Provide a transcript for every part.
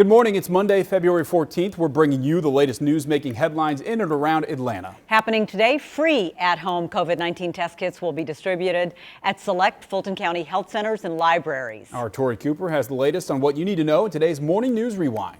Good morning. It's Monday, February 14th. We're bringing you the latest news making headlines in and around Atlanta. Happening today, free at-home COVID-19 test kits will be distributed at select Fulton County health centers and libraries. Our Tori Cooper has the latest on what you need to know in today's Morning News Rewind.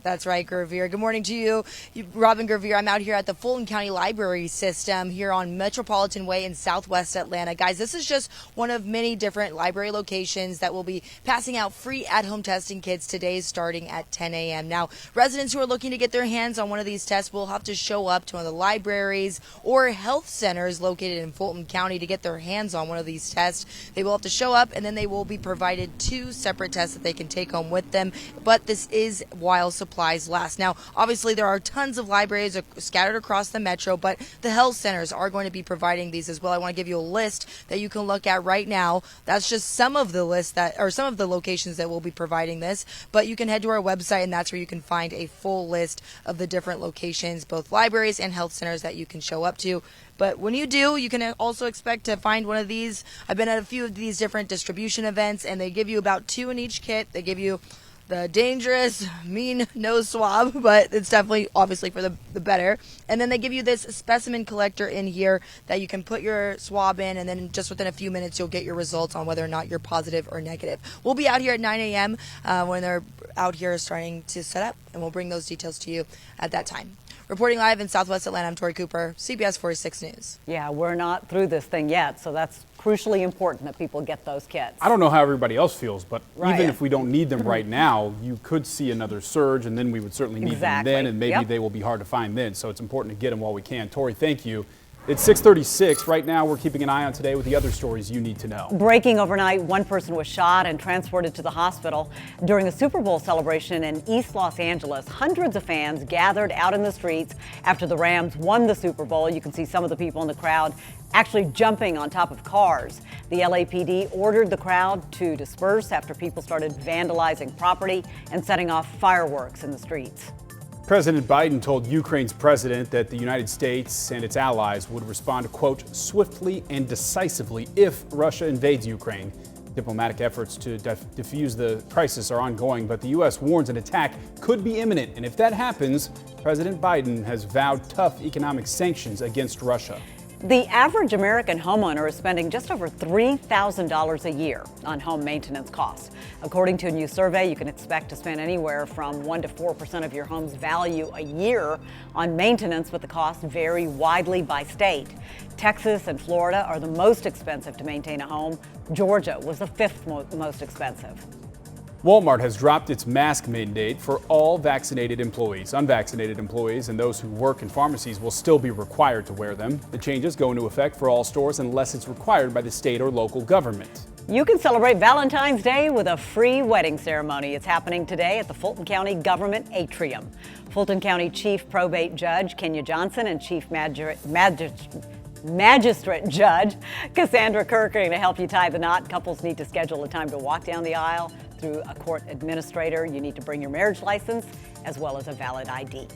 That's right, Gervier. Good morning to you. Robin Gervier. I'm out here at the Fulton County Library System here on Metropolitan Way in Southwest Atlanta. Guys, this is just one of many different library locations that will be passing out free at-home testing kits today starting at 10 a.m. Now, residents who are looking to get their hands on one of these tests will have to show up to one of the libraries or health centers located in Fulton County to get their hands on one of these tests. They will have to show up, and then they will be provided 2 separate tests that they can take home with them. But this is while supplies last. Now, obviously, there are tons of libraries scattered across the metro, but the health centers are going to be providing these as well. I want to give you a list that you can look at right now. That's just some of the lists some of the locations that will be providing this, but you can head to our website, and that's where you can find a full list of the different locations, both libraries and health centers that you can show up to. But when you do, you can also expect to find one of these. I've been at a few of these different distribution events, and they give you about 2 in each kit. They give you the dangerous, mean nose swab, but it's definitely, obviously, for the better. And then they give you this specimen collector in here that you can put your swab in, and then just within a few minutes, you'll get your results on whether or not you're positive or negative. We'll be out here at 9 a.m. When they're out here starting to set up, and we'll bring those details to you at that time. Reporting live in Southwest Atlanta, I'm Tori Cooper, CBS46 News. Yeah, we're not through this thing yet, so that's crucially important that people get those kits. I don't know how everybody else feels, but even if we don't need them right now, you could see another surge, and then we would certainly need them then, and maybe they will be hard to find then. So it's important to get them while we can. Tori, thank you. It's 6:36. Right now, we're keeping an eye on today with the other stories you need to know. Breaking overnight, one person was shot and transported to the hospital. During a Super Bowl celebration in East Los Angeles, hundreds of fans gathered out in the streets after the Rams won the Super Bowl. You can see some of the people in the crowd actually jumping on top of cars. The LAPD ordered the crowd to disperse after people started vandalizing property and setting off fireworks in the streets. President Biden told Ukraine's president that the United States and its allies would respond, quote, swiftly and decisively if Russia invades Ukraine. Diplomatic efforts to defuse the crisis are ongoing, but the U.S. warns an attack could be imminent. And if that happens, President Biden has vowed tough economic sanctions against Russia. The average American homeowner is spending just over $3,000 a year on home maintenance costs. According to a new survey, you can expect to spend anywhere from 1% to 4% of your home's value a year on maintenance, but the costs vary widely by state. Texas and Florida are the most expensive to maintain a home. Georgia was the 5th most expensive. Walmart has dropped its mask mandate for all vaccinated employees. Unvaccinated employees and those who work in pharmacies will still be required to wear them. The changes go into effect for all stores unless it's required by the state or local government. You can celebrate Valentine's Day with a free wedding ceremony. It's happening today at the Fulton County Government Atrium. Fulton County Chief Probate Judge Kenya Johnson and Chief Magistrate Judge Cassandra Kirk are going to help you tie the knot. Couples need to schedule a time to walk down the aisle through a court administrator. You need to bring your marriage license as well as a valid ID.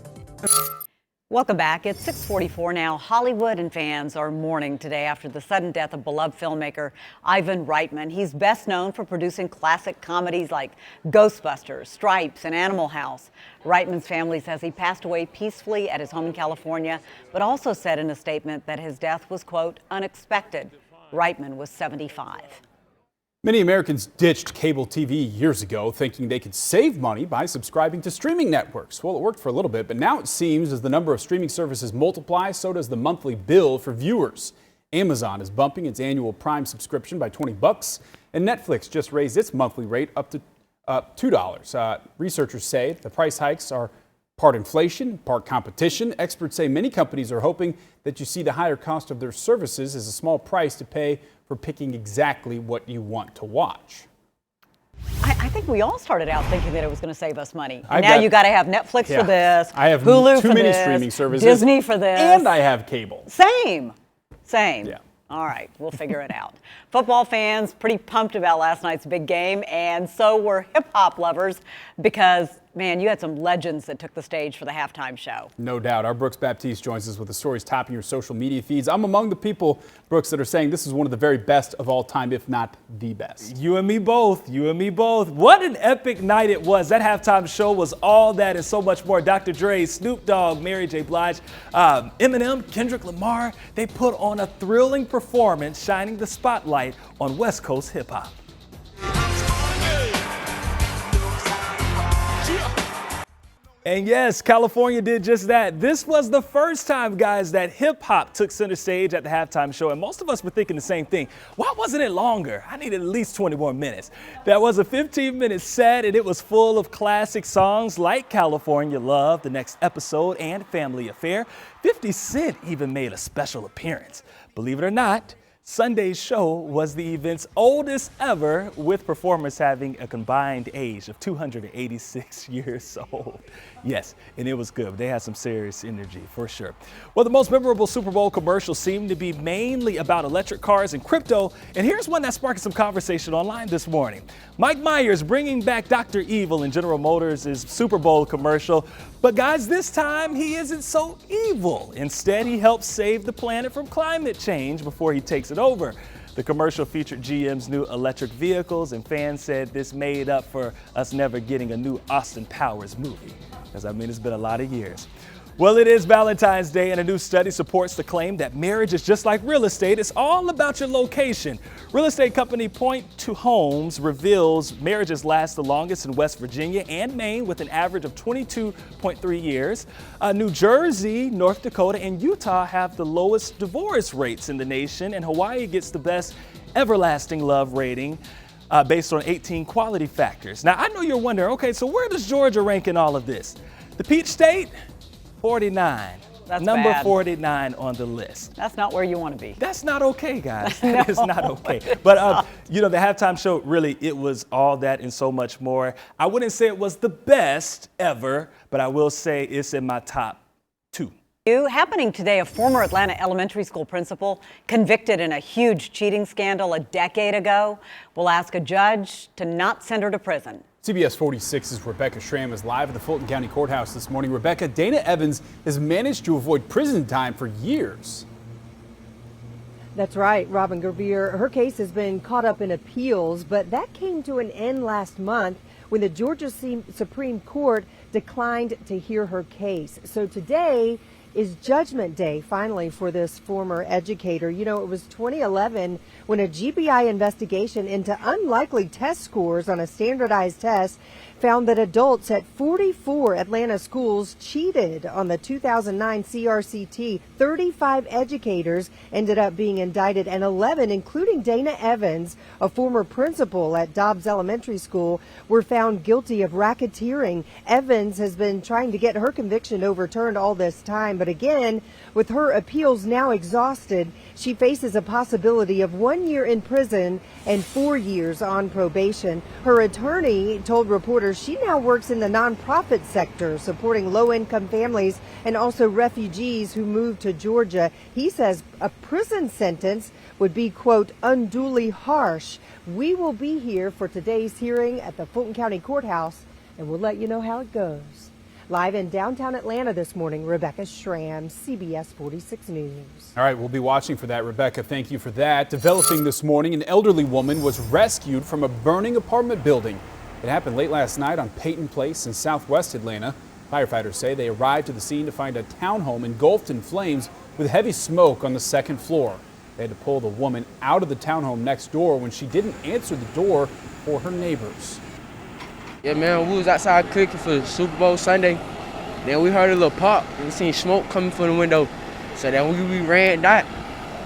Welcome back. It's 6:44 now. Hollywood and fans are mourning today after the sudden death of beloved filmmaker Ivan Reitman. He's best known for producing classic comedies like Ghostbusters, Stripes, and Animal House. Reitman's family says he passed away peacefully at his home in California, but also said in a statement that his death was, quote, unexpected. Reitman was 75. Many Americans ditched cable TV years ago, thinking they could save money by subscribing to streaming networks. Well, it worked for a little bit, but now it seems as the number of streaming services multiplies, so does the monthly bill for viewers. Amazon is bumping its annual Prime subscription by $20, and Netflix just raised its monthly rate up to $2. Researchers say the price hikes are part inflation, part competition. Experts say many companies are hoping that you see the higher cost of their services as a small price to pay for picking exactly what you want to watch. I think we all started out thinking that it was going to save us money. Now you got to have Netflix for this, I have Hulu too for many this, streaming services, Disney for this, and I have cable. Same. Yeah. All right, we'll figure it out. Football fans pretty pumped about last night's big game, and so were hip hop lovers because Man, you had some legends that took the stage for the halftime show. No doubt. Our Brooks Baptiste joins us with the stories topping your social media feeds. I'm among the people, Brooks, that are saying this is one of the very best of all time, if not the best. You and me both. You and me both. What an epic night it was. That halftime show was all that and so much more. Dr. Dre, Snoop Dogg, Mary J. Blige, Eminem, Kendrick Lamar, they put on a thrilling performance, shining the spotlight on West Coast hip hop. And yes, California did just that. This was the first time, guys, that hip hop took center stage at the halftime show. And most of us were thinking the same thing. Why wasn't it longer? I needed at least 20 more minutes. That was a 15-minute set, and it was full of classic songs like California Love, The Next Episode, and Family Affair. 50 Cent even made a special appearance. Believe it or not, Sunday's show was the event's oldest ever, with performers having a combined age of 286 years old. Yes, and it was good. They had some serious energy for sure. Well, the most memorable Super Bowl commercials seem to be mainly about electric cars and crypto. And here's one that sparked some conversation online this morning. Mike Myers bringing back Dr. Evil in General Motors' Super Bowl commercial. But guys, this time he isn't so evil. Instead, he helps save the planet from climate change before he takes it over. The commercial featured GM's new electric vehicles, and fans said this made up for us never getting a new Austin Powers movie. Because I mean, it's been a lot of years. Well, it is Valentine's Day, and a new study supports the claim that marriage is just like real estate. It's all about your location. Real estate company Point to Homes reveals marriages last the longest in West Virginia and Maine, with an average of 22.3 years. New Jersey, North Dakota, and Utah have the lowest divorce rates in the nation, and Hawaii gets the best everlasting love rating based on 18 quality factors. Now, I know you're wondering, okay, so where does Georgia rank in all of this? The Peach State? 49. That's number bad. 49 on the list. That's not where you want to be. That's not okay, guys. That is not okay. But, you know, the halftime show, really, it was all that and so much more. I wouldn't say it was the best ever, but I will say it's in my top 2. Happening today, a former Atlanta elementary school principal convicted in a huge cheating scandal a decade ago will ask a judge to not send her to prison. CBS 46's Rebecca Schramm is live at the Fulton County Courthouse this morning. Rebecca, Dana Evans has managed to avoid prison time for years. That's right, Robin Gervier. Her case has been caught up in appeals, but that came to an end last month when the Georgia Supreme Court declined to hear her case. So today is Judgment Day, finally, for this former educator. You know, it was 2011 when a GBI investigation into unlikely test scores on a standardized test found that adults at 44 Atlanta schools cheated on the 2009 CRCT. 35 educators ended up being indicted, and 11, including Dana Evans, a former principal at Dobbs Elementary School, were found guilty of racketeering. Evans has been trying to get her conviction overturned all this time, but again, with her appeals now exhausted, she faces a possibility of 1 year in prison and 4 years on probation. Her attorney told reporters she now works in the nonprofit sector, supporting low-income families and also refugees who moved to Georgia. He says a prison sentence would be, quote, unduly harsh. We will be here for today's hearing at the Fulton County Courthouse, and we'll let you know how it goes. Live in downtown Atlanta this morning, Rebecca Schramm, CBS 46 News. All right, we'll be watching for that, Rebecca. Thank you for that. Developing this morning, an elderly woman was rescued from a burning apartment building. It happened late last night on Peyton Place in southwest Atlanta. Firefighters say they arrived to the scene to find a townhome engulfed in flames with heavy smoke on the second floor. They had to pull the woman out of the townhome next door when she didn't answer the door for her neighbors. Yeah, man, we was outside cooking for the Super Bowl Sunday. Then we heard a little pop, and we seen smoke coming from the window. So then we ran that.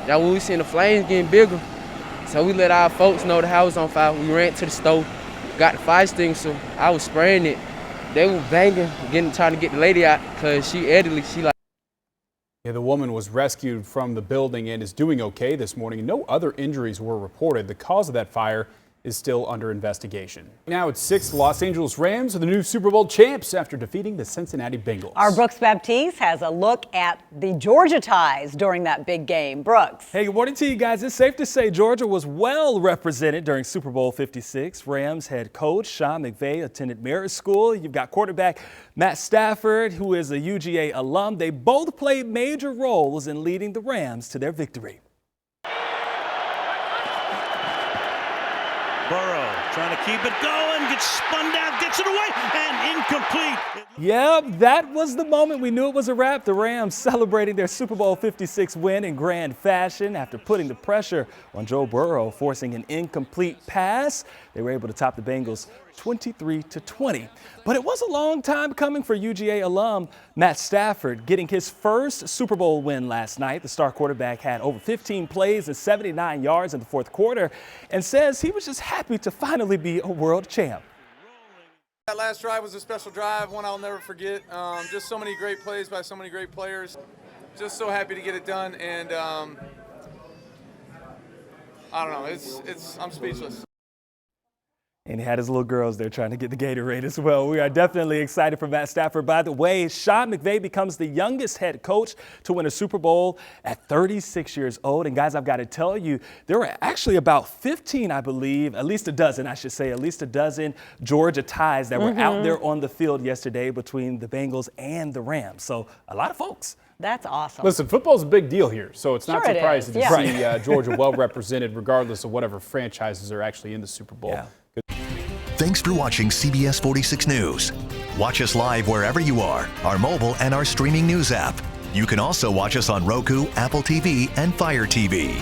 Then when we seen the flames getting bigger, so we let our folks know the house was on fire. We ran to the stove, got the fire extinguisher. I was spraying it. They were banging, trying to get the lady out, because she elderly, Yeah, the woman was rescued from the building and is doing okay this morning. No other injuries were reported. The cause of that fire is still under investigation. Now it's 6. Los Angeles Rams are the new Super Bowl champs after defeating the Cincinnati Bengals. Our Brooks Baptiste has a look at the Georgia ties during that big game. Brooks. Hey, good morning to you guys. It's safe to say Georgia was well represented during Super Bowl 56. Rams head coach Sean McVay attended Merit School. You've got quarterback Matt Stafford, who is a UGA alum. They both played major roles in leading the Rams to their victory. Burrow trying to keep it going, gets spun down, gets it away, and incomplete. Yep, that was the moment we knew it was a wrap. The Rams celebrating their Super Bowl 56 win in grand fashion after putting the pressure on Joe Burrow, forcing an incomplete pass. They were able to top the Bengals 23-20. But it was a long time coming for UGA alum Matt Stafford, getting his first Super Bowl win last night. The star quarterback had over 15 plays and 79 yards in the fourth quarter and says he was just happy to finally be a world champ. That last drive was a special drive, one I'll never forget. Just so many great plays by so many great players. Just so happy to get it done, and I don't know, I'm speechless. And he had his little girls there trying to get the Gatorade as well. We are definitely excited for Matt Stafford. By the way, Sean McVay becomes the youngest head coach to win a Super Bowl at 36 years old. And guys, I've got to tell you, there were actually about 15, I believe, at least a dozen, I should say, at least a dozen Georgia ties that were out there on the field yesterday between the Bengals and the Rams. So a lot of folks. That's awesome. Listen, football's a big deal here, so it's not Sure it surprising is, to yeah. see Georgia well represented, regardless of whatever franchises are actually in the Super Bowl. Yeah. Thanks for watching CBS 46 News. Watch us live wherever you are, our mobile and our streaming news app. You can also watch us on Roku, Apple TV, and Fire TV.